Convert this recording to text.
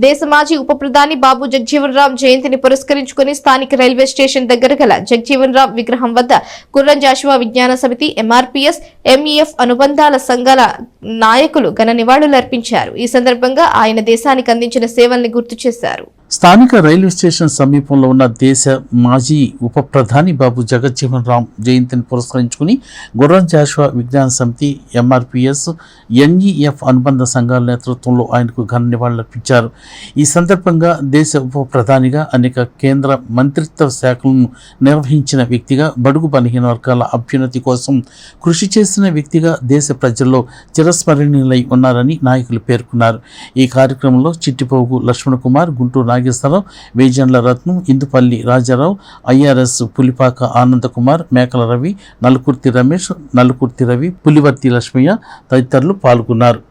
దేశ మాజీ ఉప ప్రధాని బాబు జగజీవన్ రామ్ జయంతిని పురస్కరించుకుని స్థానిక రైల్వే స్టేషన్ దగ్గర గల జగజీవన్ రామ్ విగ్రహం వద్ద గుర్రం జాషువా విజ్ఞాన సమితి, ఎంఆర్పీఎస్, ఎంఈఎఫ్ అనుబంధాల సంఘాల నాయకులు ఘన నివాళులర్పించారు. ఈ సందర్భంగా ఆయన దేశానికి అందించిన సేవల్ని గుర్తు చేశారు. స్థానిక రైల్వే స్టేషన్ సమీపంలో ఉన్న దేశ మాజీ ఉప ప్రధాని బాబు జగజ్జీవన్ రామ్ జయంతిని పురస్కరించుకుని గుర్రం జాషువా విజ్ఞాన సమితి, ఎంఆర్పీఎస్, ఎన్ఈఎఫ్ అనుబంధ సంఘాల నేతృత్వంలో ఆయనకు ఘన నివాళులర్పించారు. ఈ సందర్భంగా దేశ ఉప ప్రధానిగా అనేక కేంద్ర మంత్రిత్వ శాఖలను నిర్వహించిన వ్యక్తిగా, బడుగు బలహీన వర్గాల అభ్యున్నతి కోసం కృషి చేసిన వ్యక్తిగా దేశ ప్రజల్లో చిరస్మరణీయులై ఉన్నారని నాయకులు పేర్కొన్నారు. ఈ కార్యక్రమంలో చిట్టిపోగు లక్ష్మణ కుమార్, గుంటూరు నాగేశ్వరరావు, వేజండ్ల రత్నం, ఇందుపల్లి రాజారావు, ఐఆర్ఎస్ పులిపాక ఆనందకుమార్, మేకల రవి, నలుకుర్తి రమేష్, నలుకుర్తి రవి, పులివర్తి లక్ష్మయ్య తదితరులు పాల్గొన్నారు.